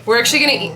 we're actually gonna eat.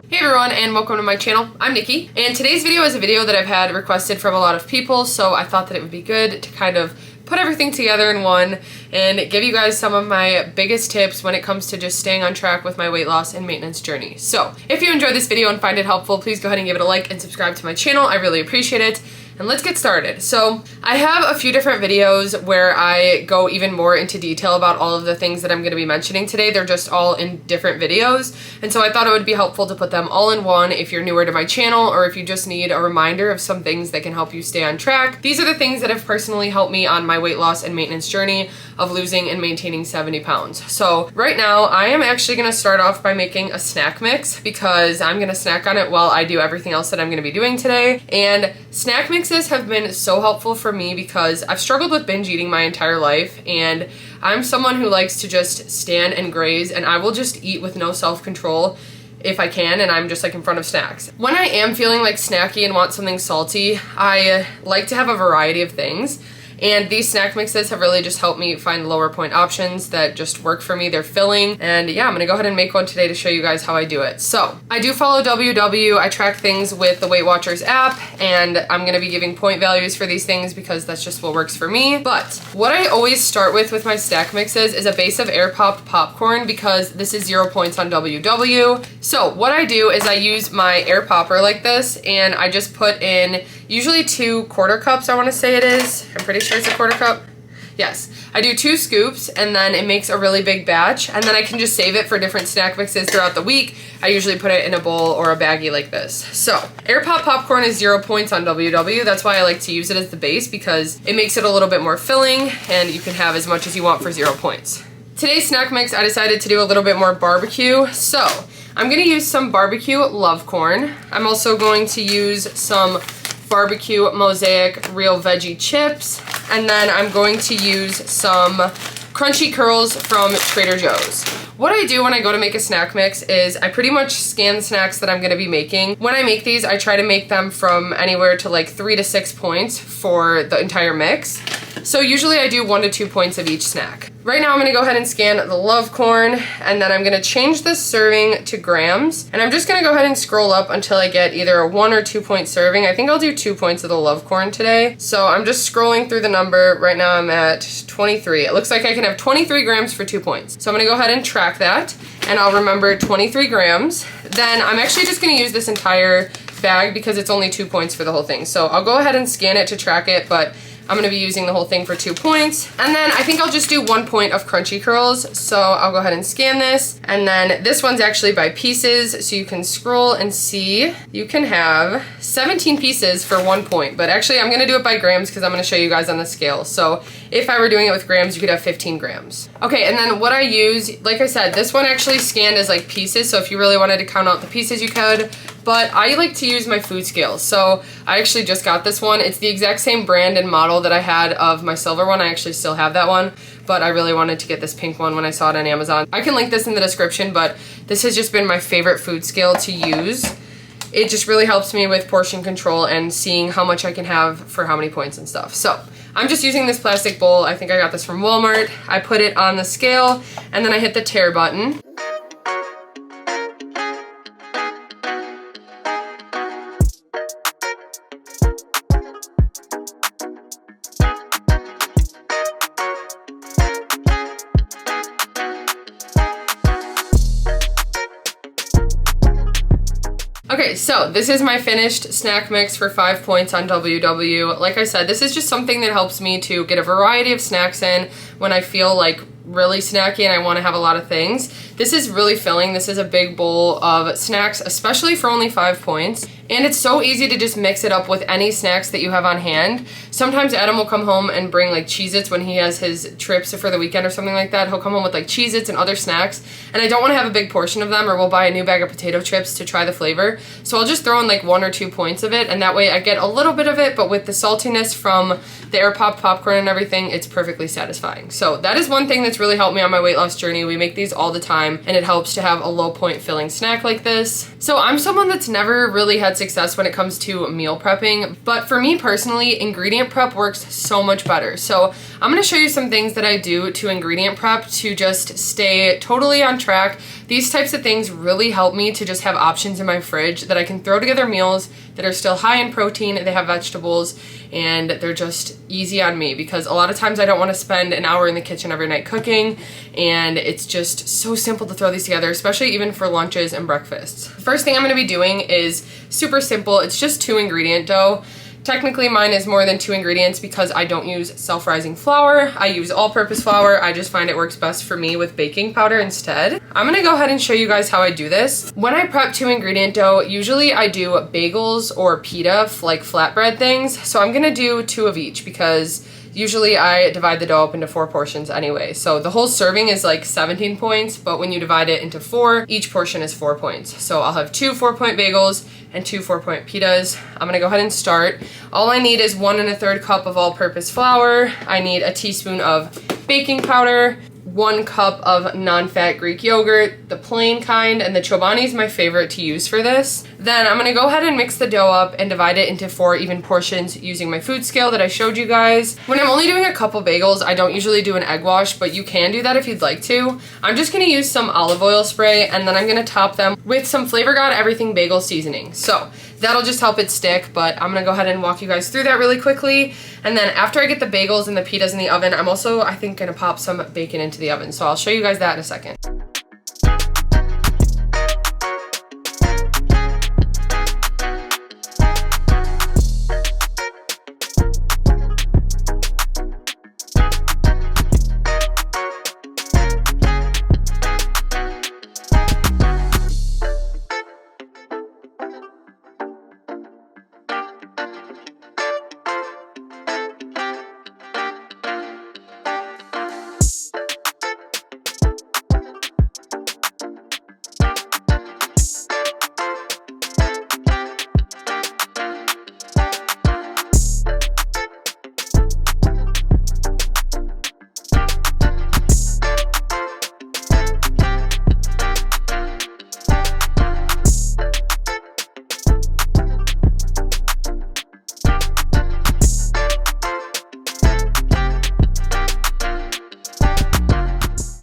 Hey everyone, and welcome to my channel. I'm Nikki, and today's video is a video that I've had requested from a lot of people, so I thought that it would be good to kind of put everything together in one and give you guys some of my biggest tips when it comes to just staying on track with my weight loss and maintenance journey. So if you enjoyed this video and find it helpful, please go ahead and give it a like and subscribe to my channel. I really appreciate it. And let's get started. So I have a few different videos where I go even more into detail about all of the things that I'm going to be mentioning today. They're just all in different videos. And so I thought it would be helpful to put them all in one if you're newer to my channel or if you just need a reminder of some things that can help you stay on track. These are the things that have personally helped me on my weight loss and maintenance journey of losing and maintaining 70 pounds. So right now I am actually going to start off by making a snack mix because I'm going to snack on it while I do everything else that I'm going to be doing today. And snack mixes have been so helpful for me because I've struggled with binge eating my entire life, and I'm someone who likes to just stand and graze, and I will just eat with no self-control if I can, and I'm just like in front of snacks. When I am feeling like snacky and want something salty, I like to have a variety of things. And these snack mixes have really just helped me find lower point options that just work for me. They're filling. And yeah, I'm gonna go ahead and make one today to show you guys how I do it. So I do follow WW. I track things with the Weight Watchers app, and I'm gonna be giving point values for these things because that's just what works for me. But what I always start with my snack mixes is a base of air popped popcorn because this is 0 points on WW. So what I do is I use my air popper like this, and I just put in usually 2 quarter cups, I want to say it is. I'm pretty sure it's a quarter cup. Yes. I do 2 scoops, and then it makes a really big batch, and then I can just save it for different snack mixes throughout the week. I usually put it in a bowl or a baggie like this. So air pop popcorn is 0 points on WW. That's why I like to use it as the base because it makes it a little bit more filling, and you can have as much as you want for 0 points. Today's snack mix, I decided to do a little bit more barbecue. So I'm going to use some barbecue love corn. I'm also going to use some barbecue mosaic real veggie chips, and then I'm going to use some crunchy curls from Trader Joe's. What I do when I go to make a snack mix is I pretty much scan the snacks that I'm going to be making. When I make these, I try to make them from anywhere to like 3 to 6 points for the entire mix. So usually I do 1 to 2 points of each snack. Right now I'm gonna go ahead and scan the love corn, and then I'm gonna change this serving to grams, and I'm just gonna go ahead and scroll up until I get either a 1 or 2 point serving. I think I'll do 2 points of the love corn today. So I'm just scrolling through the number. Right now I'm at 23. It looks like I can have 23 grams for 2 points. So I'm gonna go ahead and track that, and I'll remember 23 grams. Then I'm actually just gonna use this entire bag because it's only 2 points for the whole thing. So I'll go ahead and scan it to track it, but I'm gonna be using the whole thing for 2 points. And then I think I'll just do 1 point of crunchy curls. So I'll go ahead and scan this. And then this one's actually by pieces. So you can scroll and see, you can have 17 pieces for 1 point. But actually I'm gonna do it by grams because I'm gonna show you guys on the scale. So if I were doing it with grams, you could have 15 grams. Okay, and then what I use, like I said, this one actually scanned as like pieces. So if you really wanted to count out the pieces, you could. But I like to use my food scale. So I actually just got this one. It's the exact same brand and model that I had of my silver one. I actually still have that one, but I really wanted to get this pink one when I saw it on Amazon. I can link this in the description, but this has just been my favorite food scale to use. It just really helps me with portion control and seeing how much I can have for how many points and stuff. So I'm just using this plastic bowl. I think I got this from Walmart. I put it on the scale, and then I hit the tare button. Okay, so this is my finished snack mix for 5 points on WW. Like I said, this is just something that helps me to get a variety of snacks in when I feel like really snacky and I want to have a lot of things. This is really filling. This is a big bowl of snacks, especially for only 5 points. And it's so easy to just mix it up with any snacks that you have on hand. Sometimes Adam will come home and bring like Cheez-Its when he has his trips for the weekend or something like that. He'll come home with like Cheez-Its and other snacks, and I don't want to have a big portion of them, or we'll buy a new bag of potato chips to try the flavor. So I'll just throw in like 1 or 2 points of it, and that way I get a little bit of it, but with the saltiness from the air popped popcorn and everything, it's perfectly satisfying. So that is one thing that's really helped me on my weight loss journey. We make these all the time. time, and it helps to have a low point filling snack like this. So I'm someone that's never really had success when it comes to meal prepping, but for me personally, ingredient prep works so much better. So I'm gonna show you some things that I do to ingredient prep to just stay totally on track. These types of things really help me to just have options in my fridge that I can throw together meals that are still high in protein, they have vegetables, and they're just easy on me because a lot of times I don't want to spend an hour in the kitchen every night cooking, and it's just so simple to throw these together, especially even for lunches and breakfasts. The first thing I'm going to be doing is super simple. It's just 2 ingredient dough. Technically mine is more than 2 ingredients because I don't use self-rising flour. I use all-purpose flour. I just find it works best for me with baking powder instead. I'm gonna go ahead and show you guys how I do this. When I prep 2 ingredient dough, usually I do bagels or pita, like flatbread things. So I'm gonna do 2 of each because usually I divide the dough up into 4 portions anyway. So the whole serving is like 17 points, but when you divide it into 4, each portion is 4 points. So I'll have 2 4-point bagels and 2 4-point pitas. I'm gonna go ahead and start. All I need is 1 1/3 cup of all-purpose flour. I need a teaspoon of baking powder, 1 cup of non-fat Greek yogurt, the plain kind, and the Chobani is my favorite to use for this. Then I'm gonna go ahead and mix the dough up and divide it into 4 even portions using my food scale that I showed you guys. When I'm only doing a couple bagels, I don't usually do an egg wash, but you can do that if you'd like to. I'm just gonna use some olive oil spray, and then I'm gonna top them with some Flavor God Everything Bagel seasoning. So that'll just help it stick, but I'm gonna go ahead and walk you guys through that really quickly. And then after I get the bagels and the pitas in the oven, I'm also, I think, gonna pop some bacon into the oven. So I'll show you guys that in a second.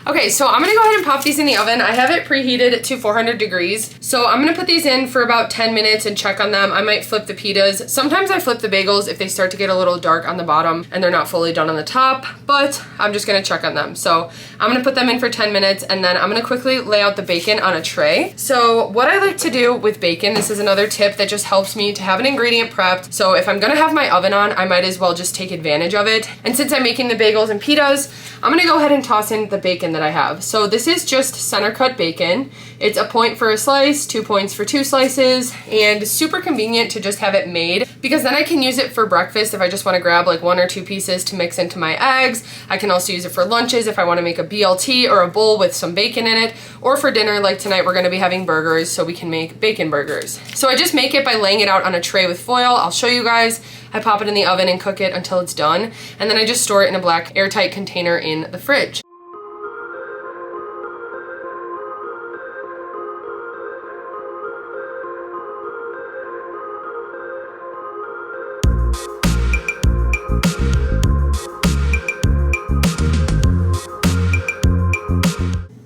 Okay, so I'm gonna go ahead and pop these in the oven. I have it preheated to 400 degrees. So I'm gonna put these in for about 10 minutes and check on them. I might flip the pitas. Sometimes I flip the bagels if they start to get a little dark on the bottom and they're not fully done on the top, but I'm just gonna check on them. So I'm gonna put them in for 10 minutes and then I'm gonna quickly lay out the bacon on a tray. So what I like to do with bacon, this is another tip that just helps me to have an ingredient prepped. So if I'm gonna have my oven on, I might as well just take advantage of it. And since I'm making the bagels and pitas, I'm gonna go ahead and toss in the bacon that I have. So this is just center cut bacon. It's a point for a slice, 2 points for 2 slices, and super convenient to just have it made because then I can use it for breakfast if I just want to grab like 1 or 2 pieces to mix into my eggs. I can also use it for lunches if I want to make a BLT or a bowl with some bacon in it, or for dinner like tonight we're going to be having burgers, so we can make bacon burgers. So I just make it by laying it out on a tray with foil. I'll show you guys. I pop it in the oven and cook it until it's done, and then I just store it in a black airtight container in the fridge.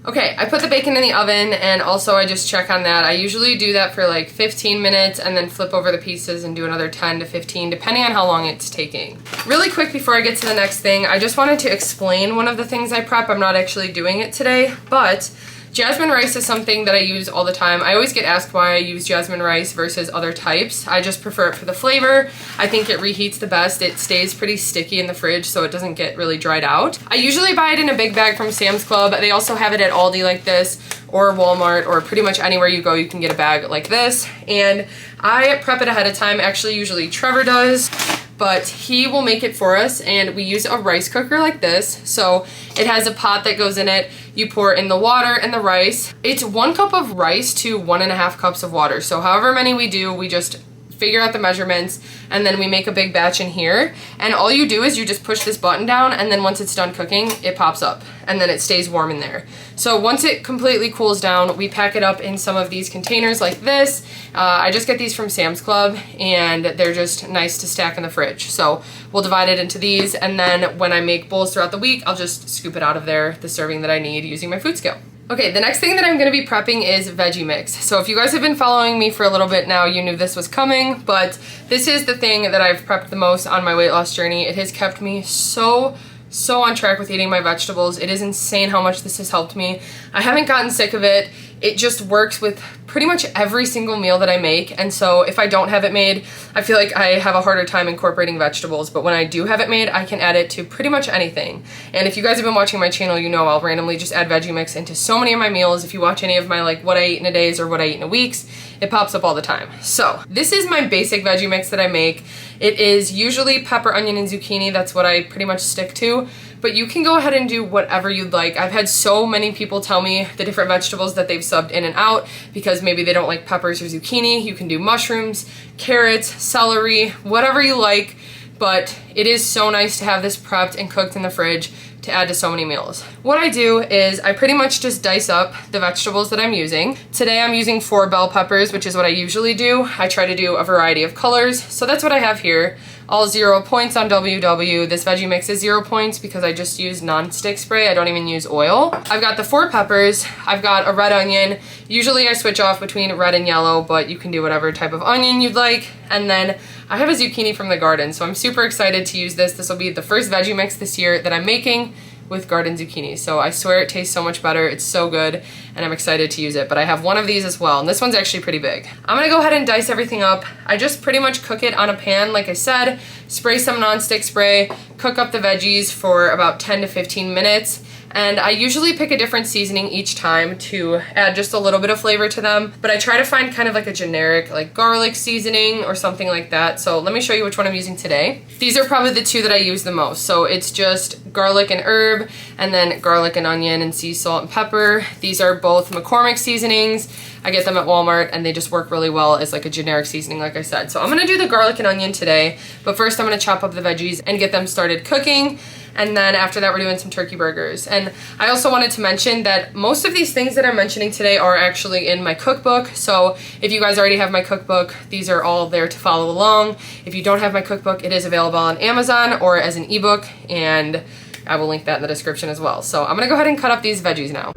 Okay, I put the bacon in the oven and also I just check on that. I usually do that for like 15 minutes and then flip over the pieces and do another 10 to 15 depending on how long it's taking. Really quick before I get to the next thing, I just wanted to explain one of the things I prep. I'm not actually doing it today, but jasmine rice is something that I use all the time. I always get asked why I use jasmine rice versus other types. I just prefer it for the flavor. I think it reheats the best. It stays pretty sticky in the fridge so it doesn't get really dried out. I usually buy it in a big bag from Sam's Club. They also have it at Aldi like this, or Walmart, or pretty much anywhere you go you can get a bag like this. And I prep it ahead of time. Actually, usually Trevor does, but he will make it for us, and we use a rice cooker like this. So it has a pot that goes in it. You pour in the water and the rice. It's 1 cup of rice to 1.5 cups of water. So however many we do, we just figure out the measurements, and then we make a big batch in here. And all you do is you just push this button down, and then once it's done cooking, it pops up, and then it stays warm in there. So once it completely cools down, we pack it up in some of these containers like this. I just get these from Sam's Club, and they're just nice to stack in the fridge. So we'll divide it into these, and then when I make bowls throughout the week, I'll just scoop it out of there, the serving that I need, using my food scale. Okay, the next thing that I'm gonna be prepping is veggie mix. So if you guys have been following me for a little bit now, you knew this was coming, but this is the thing that I've prepped the most on my weight loss journey. It has kept me so on track with eating my vegetables. It is insane how much this has helped me. I haven't gotten sick of it. It just works with pretty much every single meal that I make, and so if I don't have it made, I feel like I have a harder time incorporating vegetables, but when I do have it made, I can add it to pretty much anything. And if you guys have been watching my channel, you know I'll randomly just add veggie mix into so many of my meals. If you watch any of my like what I eat in a days or what I eat in a weeks, it pops up all the time. So this is my basic veggie mix that I make. It is usually pepper, onion, and zucchini. That's what I pretty much stick to. But you can go ahead and do whatever you'd like. I've had so many people tell me the different vegetables that they've subbed in and out because maybe they don't like peppers or zucchini. You can do mushrooms, carrots, celery, whatever you like. But it is so nice to have this prepped and cooked in the fridge to add to so many meals. What I do is I pretty much just dice up the vegetables that I'm using. Today I'm using 4 bell peppers, which is what I usually do. I try to do a variety of colors, so that's what I have here. All 0 points on WW. This veggie mix is 0 points because I just use non-stick spray. I don't even use oil. I've got the 4 peppers. I've got a red onion. Usually I switch off between red and yellow, but you can do whatever type of onion you'd like. And then I have a zucchini from the garden, so I'm super excited to use this. This will be the first veggie mix this year that I'm making with garden zucchini. So I swear it tastes so much better. It's so good, and I'm excited to use it. But I have one of these as well, and this one's actually pretty big. I'm gonna go ahead and dice everything up. I just pretty much cook it on a pan, like I said, spray some non-stick spray, cook up the veggies for about 10 to 15 minutes. And I usually pick a different seasoning each time to add just a little bit of flavor to them, but I try to find kind of like a generic like garlic seasoning or something like that. So let me show you which one I'm using today. These are probably the 2 that I use the most. So it's just garlic and herb, and then garlic and onion and sea salt and pepper. These are both McCormick seasonings. I get them at Walmart, and they just work really well as like a generic seasoning, like I said. So I'm gonna do the garlic and onion today, but first I'm gonna chop up the veggies and get them started cooking. And then after that, we're doing some turkey burgers. And I also wanted to mention that most of these things that I'm mentioning today are actually in my cookbook. So if you guys already have my cookbook, these are all there to follow along. If you don't have my cookbook, it is available on Amazon or as an ebook, and I will link that in the description as well. So I'm gonna go ahead and cut up these veggies now.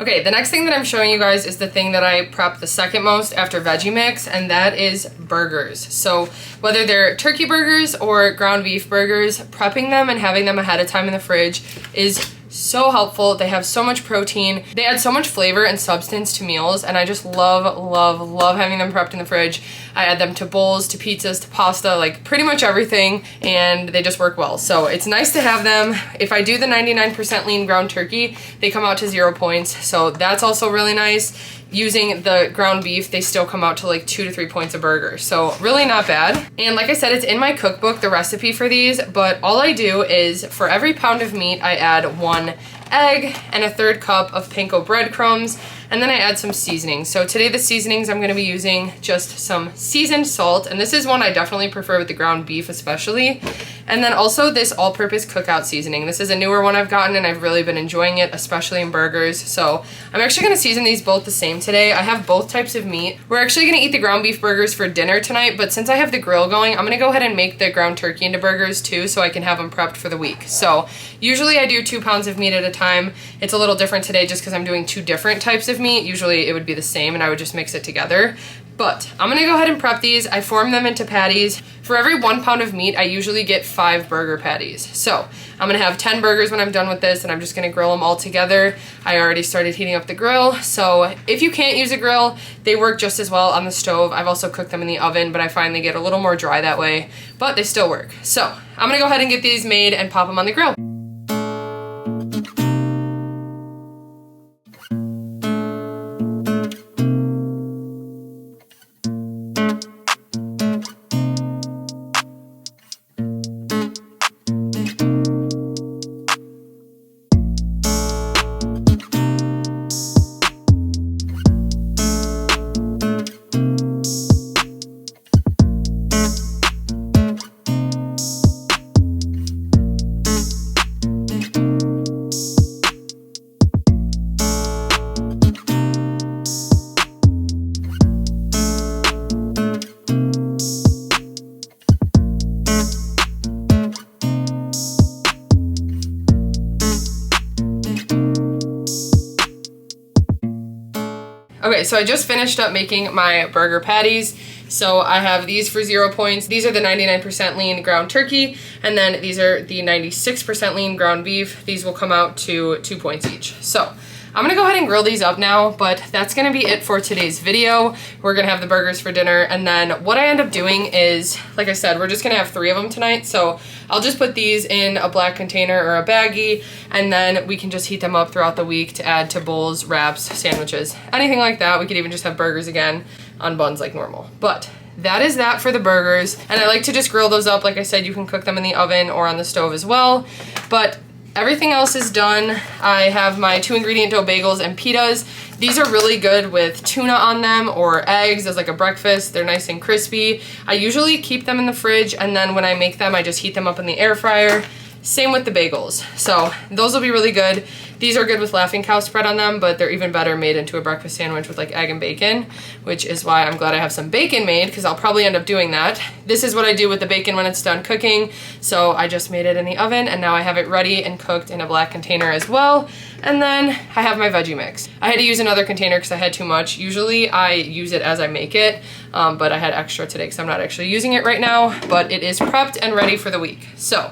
Okay, the next thing that I'm showing you guys is the thing that I prep the second most after veggie mix, and that is burgers. So whether they're turkey burgers or ground beef burgers, prepping them and having them ahead of time in the fridge is so helpful. They have so much protein. They add so much flavor and substance to meals, and I just love having them prepped in the fridge. I add them to bowls, to pizzas, to pasta, like pretty much everything, and they just work well. So it's nice to have them. If I do the 99% lean ground turkey, they come out to 0 points, so that's also really nice. Using the ground beef, they still come out to like 2 to 3 points a burger. So really not bad. And like I said, it's in my cookbook, the recipe for these, but all I do is for every pound of meat, I add 1 egg and a 1/3 cup of panko breadcrumbs, and then I add some seasoning. So today the seasonings I'm gonna be using just some seasoned salt, and this is one I definitely prefer with the ground beef especially. And then also this all-purpose cookout seasoning. This is a newer one I've gotten and I've really been enjoying it, especially in burgers. So I'm actually gonna season these both the same today. I have both types of meat. We're actually gonna eat the ground beef burgers for dinner tonight, but since I have the grill going, I'm gonna go ahead and make the ground turkey into burgers too so I can have them prepped for the week. So usually I do 2 pounds of meat at a time. It's a little different today just because I'm doing 2 different types of meat. Usually it would be the same and I would just mix it together. But I'm gonna go ahead and prep these. I form them into patties. For every 1 pound of meat, I usually get 5 burger patties. So I'm gonna have 10 burgers when I'm done with this, and I'm just gonna grill them all together. I already started heating up the grill, so if you can't use a grill, they work just as well on the stove. I've also cooked them in the oven, but I find they get a little more dry that way, but they still work. So I'm gonna go ahead and get these made and pop them on the grill. Okay, so I just finished up making my burger patties. So I have these for 0 points. These are the 99% lean ground turkey, and then these are the 96% lean ground beef. These will come out to 2 points each. So I'm gonna go ahead and grill these up now, but that's gonna be it for today's video. We're gonna have the burgers for dinner, and then what I end up doing is, like I said, we're just gonna have 3 of them tonight, so I'll just put these in a black container or a baggie, and then we can just heat them up throughout the week to add to bowls, wraps, sandwiches, anything like that. We could even just have burgers again on buns like normal. But that is that for the burgers, and I like to just grill those up. Like I said, you can cook them in the oven or on the stove as well, but everything else is done. I have my 2-ingredient dough bagels and pitas. These are really good with tuna on them or eggs as like a breakfast. They're nice and crispy. I usually keep them in the fridge, and then when I make them, I just heat them up in the air fryer. Same with the bagels. So those will be really good. These are good with Laughing Cow spread on them, but they're even better made into a breakfast sandwich with like egg and bacon, which is why I'm glad I have some bacon made, because I'll probably end up doing that. This is what I do with the bacon when it's done cooking. So I just made it in the oven, and now I have it ready and cooked in a black container as well. And then I have my veggie mix. I had to use another container because I had too much. Usually I use it as I make it, but I had extra today because I'm not actually using it right now, but it is prepped and ready for the week. So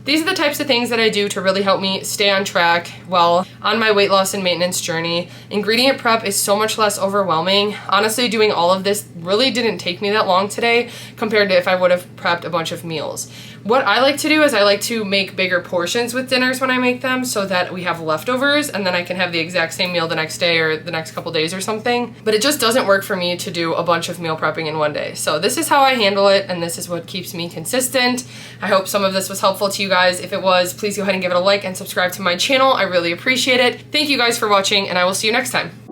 these are the types of things that I do to really help me stay on track while on my weight loss and maintenance journey. Ingredient prep is so much less overwhelming. Honestly, doing all of this really didn't take me that long today compared to if I would have prepped a bunch of meals. What I like to do is I like to make bigger portions with dinners when I make them so that we have leftovers, and then I can have the exact same meal the next day or the next couple days or something. But it just doesn't work for me to do a bunch of meal prepping in one day. So this is how I handle it, and this is what keeps me consistent. I hope some of this was helpful to you guys. If it was, please go ahead and give it a like and subscribe to my channel. I really appreciate it. Thank you guys for watching, and I will see you next time.